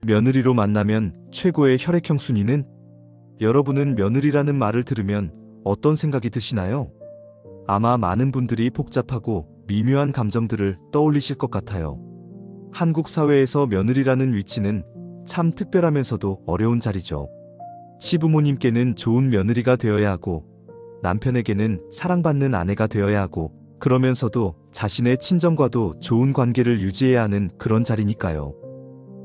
며느리로 만나면 최고의 혈액형 순위는? 여러분은 며느리라는 말을 들으면 어떤 생각이 드시나요? 아마 많은 분들이 복잡하고 미묘한 감정들을 떠올리실 것 같아요. 한국 사회에서 며느리라는 위치는 참 특별하면서도 어려운 자리죠. 시부모님께는 좋은 며느리가 되어야 하고, 남편에게는 사랑받는 아내가 되어야 하고, 그러면서도 자신의 친정과도 좋은 관계를 유지해야 하는 그런 자리니까요.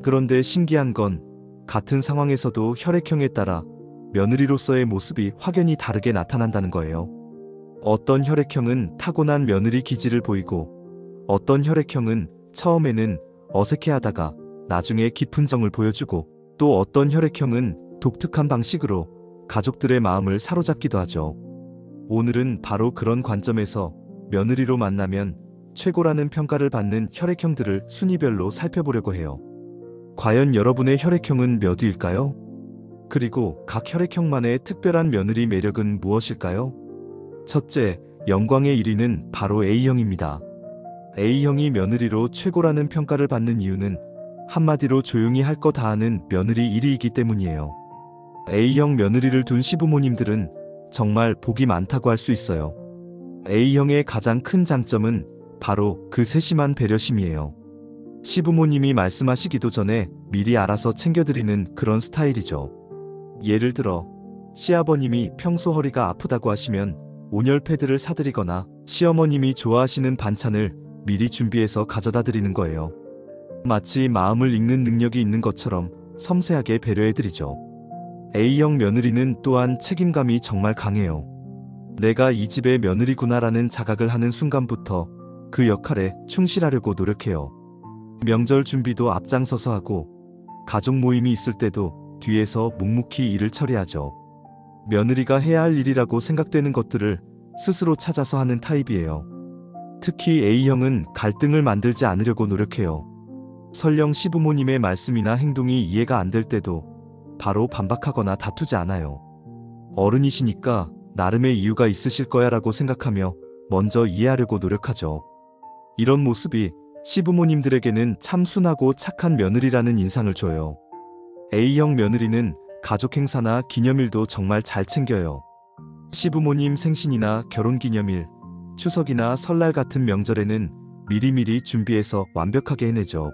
그런데 신기한 건 같은 상황에서도 혈액형에 따라 며느리로서의 모습이 확연히 다르게 나타난다는 거예요. 어떤 혈액형은 타고난 며느리 기질을 보이고, 어떤 혈액형은 처음에는 어색해하다가 나중에 깊은 정을 보여주고, 또 어떤 혈액형은 독특한 방식으로 가족들의 마음을 사로잡기도 하죠. 오늘은 바로 그런 관점에서 며느리로 만나면 최고라는 평가를 받는 혈액형들을 순위별로 살펴보려고 해요. 과연 여러분의 혈액형은 몇 위일까요? 그리고 각 혈액형만의 특별한 며느리 매력은 무엇일까요? 첫째, 영광의 1위는 바로 A형입니다. A형이 며느리로 최고라는 평가를 받는 이유는 한마디로 조용히 할 거 다 하는 며느리 1위이기 때문이에요. A형 며느리를 둔 시부모님들은 정말 복이 많다고 할 수 있어요. A형의 가장 큰 장점은 바로 그 세심한 배려심이에요. 시부모님이 말씀하시기도 전에 미리 알아서 챙겨드리는 그런 스타일이죠. 예를 들어 시아버님이 평소 허리가 아프다고 하시면 온열 패드를 사드리거나, 시어머님이 좋아하시는 반찬을 미리 준비해서 가져다 드리는 거예요. 마치 마음을 읽는 능력이 있는 것처럼 섬세하게 배려해드리죠. A형 며느리는 또한 책임감이 정말 강해요. 내가 이 집의 며느리구나라는 자각을 하는 순간부터 그 역할에 충실하려고 노력해요. 명절 준비도 앞장서서 하고, 가족 모임이 있을 때도 뒤에서 묵묵히 일을 처리하죠. 며느리가 해야 할 일이라고 생각되는 것들을 스스로 찾아서 하는 타입이에요. 특히 A형은 갈등을 만들지 않으려고 노력해요. 설령 시부모님의 말씀이나 행동이 이해가 안 될 때도 바로 반박하거나 다투지 않아요. 어른이시니까 나름의 이유가 있으실 거야 라고 생각하며 먼저 이해하려고 노력하죠. 이런 모습이 시부모님들에게는 참 순하고 착한 며느리라는 인상을 줘요. A형 며느리는 가족 행사나 기념일도 정말 잘 챙겨요. 시부모님 생신이나 결혼기념일, 추석이나 설날 같은 명절에는 미리미리 준비해서 완벽하게 해내죠.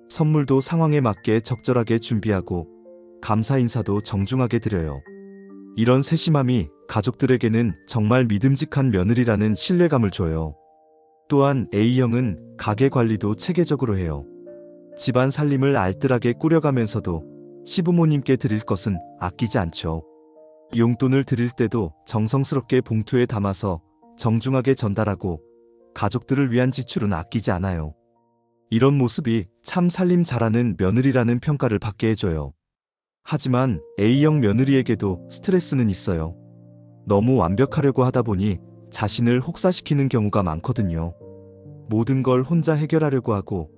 선물도 상황에 맞게 적절하게 준비하고, 감사 인사도 정중하게 드려요. 이런 세심함이 가족들에게는 정말 믿음직한 며느리라는 신뢰감을 줘요. 또한 A형은 가게 관리도 체계적으로 해요. 집안 살림을 알뜰하게 꾸려가면서도 시부모님께 드릴 것은 아끼지 않죠. 용돈을 드릴 때도 정성스럽게 봉투에 담아서 정중하게 전달하고, 가족들을 위한 지출은 아끼지 않아요. 이런 모습이 참 살림 잘하는 며느리라는 평가를 받게 해줘요. 하지만 A형 며느리에게도 스트레스는 있어요. 너무 완벽하려고 하다 보니 자신을 혹사시키는 경우가 많거든요. 모든 걸 혼자 해결하려고 하고,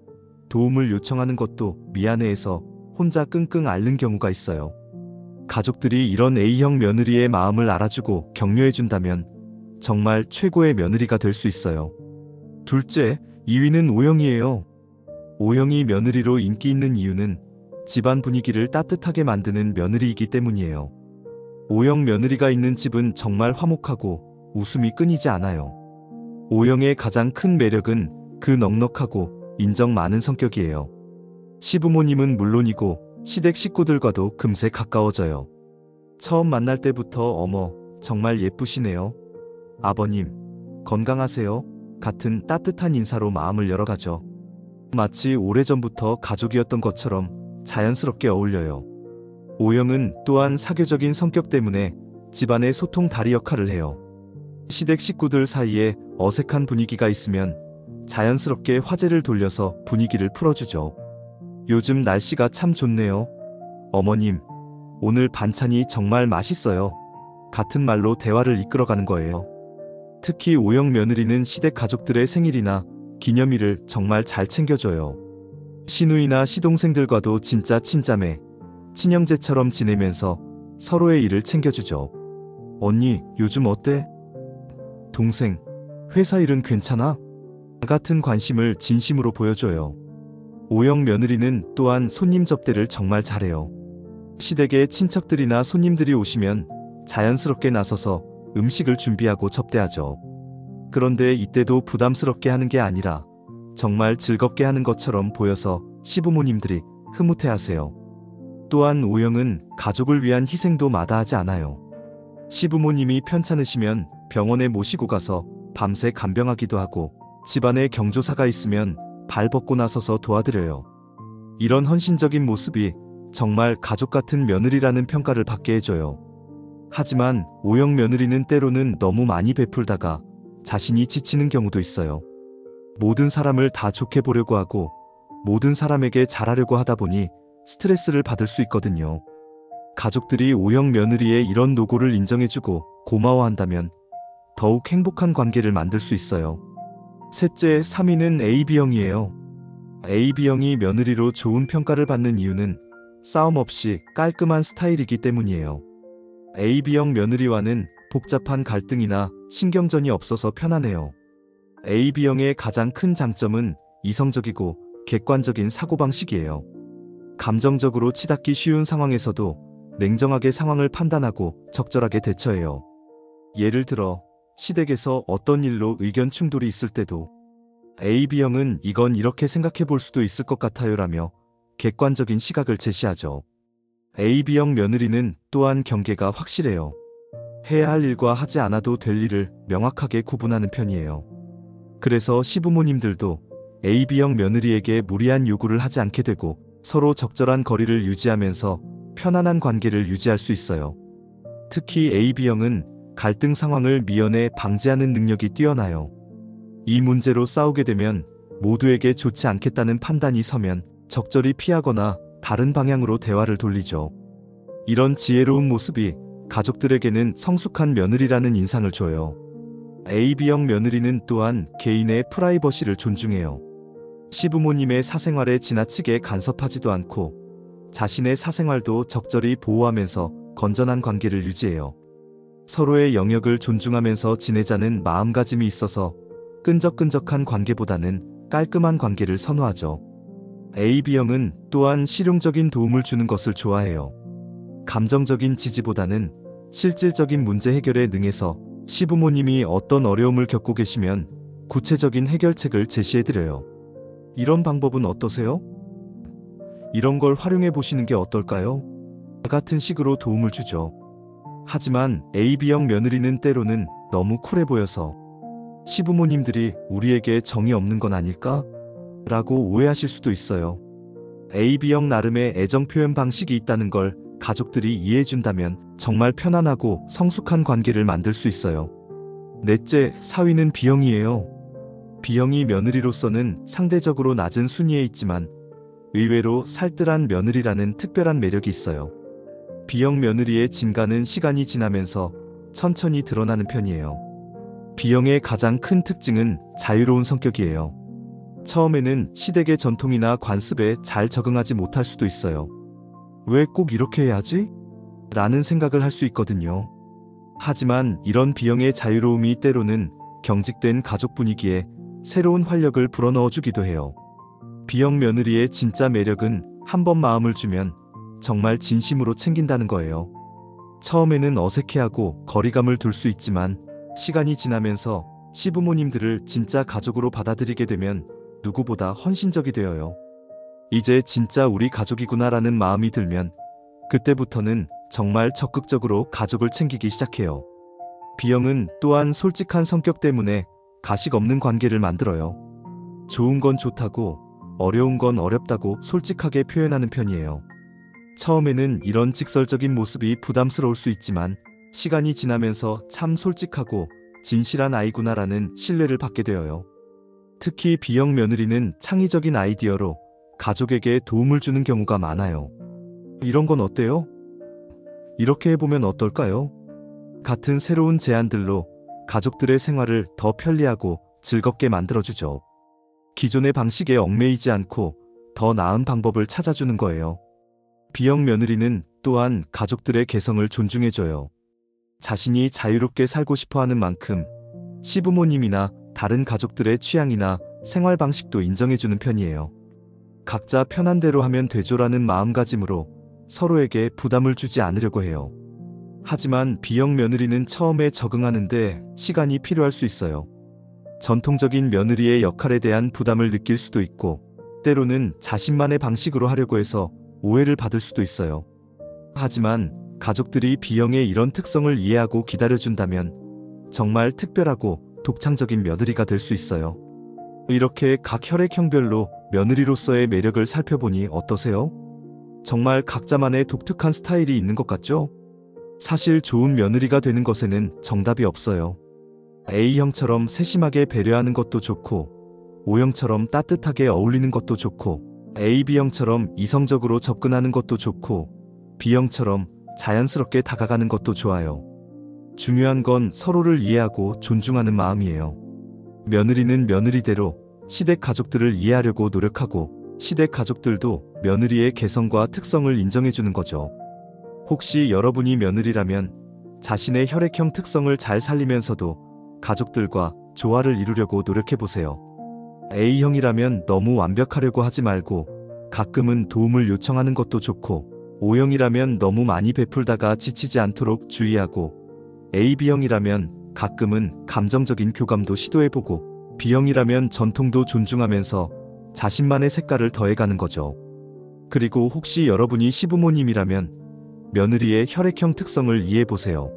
도움을 요청하는 것도 미안해해서 혼자 끙끙 앓는 경우가 있어요. 가족들이 이런 A형 며느리의 마음을 알아주고 격려해준다면 정말 최고의 며느리가 될 수 있어요. 둘째, 2위는 O형이에요. O형이 며느리로 인기 있는 이유는 집안 분위기를 따뜻하게 만드는 며느리이기 때문이에요. O형 며느리가 있는 집은 정말 화목하고 웃음이 끊이지 않아요. O형의 가장 큰 매력은 그 넉넉하고 인정 많은 성격이에요. 시부모님은 물론이고 시댁 식구들과도 금세 가까워져요. 처음 만날 때부터 어머, 정말 예쁘시네요. 아버님, 건강하세요. 같은 따뜻한 인사로 마음을 열어가죠. 마치 오래전부터 가족이었던 것처럼 자연스럽게 어울려요. O형은 또한 사교적인 성격 때문에 집안의 소통 다리 역할을 해요. 시댁 식구들 사이에 어색한 분위기가 있으면 자연스럽게 화제를 돌려서 분위기를 풀어주죠. 요즘 날씨가 참 좋네요. 어머님, 오늘 반찬이 정말 맛있어요. 같은 말로 대화를 이끌어가는 거예요. 특히 O형 며느리는 시댁 가족들의 생일이나 기념일을 정말 잘 챙겨줘요. 시누이나 시동생들과도 진짜 친자매, 친형제처럼 지내면서 서로의 일을 챙겨주죠. 언니, 요즘 어때? 동생, 회사 일은 괜찮아? 같은 관심을 진심으로 보여줘요. O형 며느리는 또한 손님 접대를 정말 잘해요. 시댁에 친척들이나 손님들이 오시면 자연스럽게 나서서 음식을 준비하고 접대하죠. 그런데 이때도 부담스럽게 하는 게 아니라 정말 즐겁게 하는 것처럼 보여서 시부모님들이 흐뭇해하세요. 또한 O형은 가족을 위한 희생도 마다하지 않아요. 시부모님이 편찮으시면 병원에 모시고 가서 밤새 간병하기도 하고, 집안에 경조사가 있으면 발 벗고 나서서 도와드려요. 이런 헌신적인 모습이 정말 가족 같은 며느리라는 평가를 받게 해줘요. 하지만 O형 며느리는 때로는 너무 많이 베풀다가 자신이 지치는 경우도 있어요. 모든 사람을 다 좋게 보려고 하고 모든 사람에게 잘하려고 하다 보니 스트레스를 받을 수 있거든요. 가족들이 O형 며느리의 이런 노고를 인정해주고 고마워한다면 더욱 행복한 관계를 만들 수 있어요. 셋째, 3위는 AB형이에요. AB형이 며느리로 좋은 평가를 받는 이유는 싸움 없이 깔끔한 스타일이기 때문이에요. AB형 며느리와는 복잡한 갈등이나 신경전이 없어서 편안해요. AB형의 가장 큰 장점은 이성적이고 객관적인 사고방식이에요. 감정적으로 치닫기 쉬운 상황에서도 냉정하게 상황을 판단하고 적절하게 대처해요. 예를 들어 시댁에서 어떤 일로 의견 충돌이 있을 때도 AB형은 이건 이렇게 생각해 볼 수도 있을 것 같아요 라며 객관적인 시각을 제시하죠. AB형 며느리는 또한 경계가 확실해요. 해야 할 일과 하지 않아도 될 일을 명확하게 구분하는 편이에요. 그래서 시부모님들도 AB형 며느리에게 무리한 요구를 하지 않게 되고 서로 적절한 거리를 유지하면서 편안한 관계를 유지할 수 있어요. 특히 AB형은 갈등 상황을 미연에 방지하는 능력이 뛰어나요. 이 문제로 싸우게 되면 모두에게 좋지 않겠다는 판단이 서면 적절히 피하거나 다른 방향으로 대화를 돌리죠. 이런 지혜로운 모습이 가족들에게는 성숙한 며느리라는 인상을 줘요. AB형 며느리는 또한 개인의 프라이버시를 존중해요. 시부모님의 사생활에 지나치게 간섭하지도 않고 자신의 사생활도 적절히 보호하면서 건전한 관계를 유지해요. 서로의 영역을 존중하면서 지내자는 마음가짐이 있어서 끈적끈적한 관계보다는 깔끔한 관계를 선호하죠. AB형은 또한 실용적인 도움을 주는 것을 좋아해요. 감정적인 지지보다는 실질적인 문제 해결에 능해서 시부모님이 어떤 어려움을 겪고 계시면 구체적인 해결책을 제시해드려요. 이런 방법은 어떠세요? 이런 걸 활용해 보시는 게 어떨까요? 같은 식으로 도움을 주죠. 하지만 AB형 며느리는 때로는 너무 쿨해 보여서 시부모님들이 우리에게 정이 없는 건 아닐까? 라고 오해하실 수도 있어요. AB형 나름의 애정 표현 방식이 있다는 걸 가족들이 이해해준다면 정말 편안하고 성숙한 관계를 만들 수 있어요. 넷째, 4위는 B형이에요. B형이 며느리로서는 상대적으로 낮은 순위에 있지만 의외로 살뜰한 며느리라는 특별한 매력이 있어요. B형 며느리의 진가는 시간이 지나면서 천천히 드러나는 편이에요. B형의 가장 큰 특징은 자유로운 성격이에요. 처음에는 시댁의 전통이나 관습에 잘 적응하지 못할 수도 있어요. 왜 꼭 이렇게 해야지? 라는 생각을 할 수 있거든요. 하지만 이런 B형의 자유로움이 때로는 경직된 가족 분위기에 새로운 활력을 불어넣어주기도 해요. B형 며느리의 진짜 매력은 한 번 마음을 주면 정말 진심으로 챙긴다는 거예요. 처음에는 어색해하고 거리감을 둘 수 있지만 시간이 지나면서 시부모님들을 진짜 가족으로 받아들이게 되면 누구보다 헌신적이 되어요. 이제 진짜 우리 가족이구나라는 마음이 들면 그때부터는 정말 적극적으로 가족을 챙기기 시작해요. B형은 또한 솔직한 성격 때문에 가식 없는 관계를 만들어요. 좋은 건 좋다고, 어려운 건 어렵다고 솔직하게 표현하는 편이에요. 처음에는 이런 직설적인 모습이 부담스러울 수 있지만 시간이 지나면서 참 솔직하고 진실한 아이구나라는 신뢰를 받게 되어요. 특히 B형 며느리는 창의적인 아이디어로 가족에게 도움을 주는 경우가 많아요. 이런 건 어때요? 이렇게 해보면 어떨까요? 같은 새로운 제안들로 가족들의 생활을 더 편리하고 즐겁게 만들어주죠. 기존의 방식에 얽매이지 않고 더 나은 방법을 찾아주는 거예요. B형 며느리는 또한 가족들의 개성을 존중해줘요. 자신이 자유롭게 살고 싶어 하는 만큼 시부모님이나 다른 가족들의 취향이나 생활 방식도 인정해주는 편이에요. 각자 편한 대로 하면 되죠라는 마음가짐으로 서로에게 부담을 주지 않으려고 해요. 하지만 B형 며느리는 처음에 적응하는데 시간이 필요할 수 있어요. 전통적인 며느리의 역할에 대한 부담을 느낄 수도 있고, 때로는 자신만의 방식으로 하려고 해서 오해를 받을 수도 있어요. 하지만 가족들이 B형의 이런 특성을 이해하고 기다려준다면 정말 특별하고 독창적인 며느리가 될 수 있어요. 이렇게 각 혈액형별로 며느리로서의 매력을 살펴보니 어떠세요? 정말 각자만의 독특한 스타일이 있는 것 같죠? 사실 좋은 며느리가 되는 것에는 정답이 없어요. A형처럼 세심하게 배려하는 것도 좋고, O형처럼 따뜻하게 어울리는 것도 좋고, AB형처럼 이성적으로 접근하는 것도 좋고, B형처럼 자연스럽게 다가가는 것도 좋아요. 중요한 건 서로를 이해하고 존중하는 마음이에요. 며느리는 며느리대로 시댁 가족들을 이해하려고 노력하고, 시댁 가족들도 며느리의 개성과 특성을 인정해주는 거죠. 혹시 여러분이 며느리라면 자신의 혈액형 특성을 잘 살리면서도 가족들과 조화를 이루려고 노력해보세요. A형이라면 너무 완벽하려고 하지 말고 가끔은 도움을 요청하는 것도 좋고, O형이라면 너무 많이 베풀다가 지치지 않도록 주의하고, AB형이라면 가끔은 감정적인 교감도 시도해보고, B형이라면 전통도 존중하면서 자신만의 색깔을 더해가는 거죠. 그리고 혹시 여러분이 시부모님이라면 며느리의 혈액형 특성을 이해해보세요.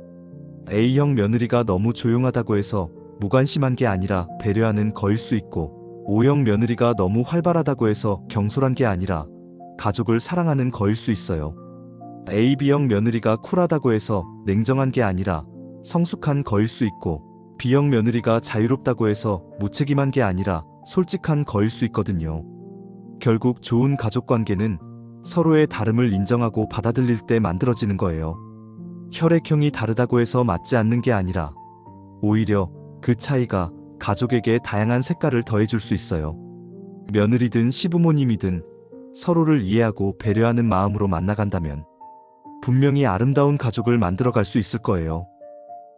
A형 며느리가 너무 조용하다고 해서 무관심한 게 아니라 배려하는 거일 수 있고, O형 며느리가 너무 활발하다고 해서 경솔한 게 아니라 가족을 사랑하는 거일 수 있어요. AB형 며느리가 쿨하다고 해서 냉정한 게 아니라 성숙한 거일 수 있고, B형 며느리가 자유롭다고 해서 무책임한 게 아니라 솔직한 거일 수 있거든요. 결국 좋은 가족관계는 서로의 다름을 인정하고 받아들일 때 만들어지는 거예요. 혈액형이 다르다고 해서 맞지 않는 게 아니라 오히려 그 차이가 가족에게 다양한 색깔을 더해줄 수 있어요. 며느리든 시부모님이든 서로를 이해하고 배려하는 마음으로 만나간다면 분명히 아름다운 가족을 만들어갈 수 있을 거예요.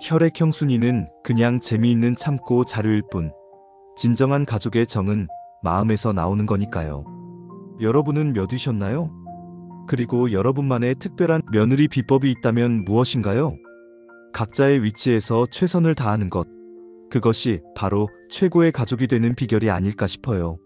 혈액형 순위는 그냥 재미있는 참고 자료일 뿐, 진정한 가족의 정은 마음에서 나오는 거니까요. 여러분은 몇이셨나요? 그리고 여러분만의 특별한 며느리 비법이 있다면 무엇인가요? 각자의 위치에서 최선을 다하는 것, 그것이 바로 최고의 가족이 되는 비결이 아닐까 싶어요.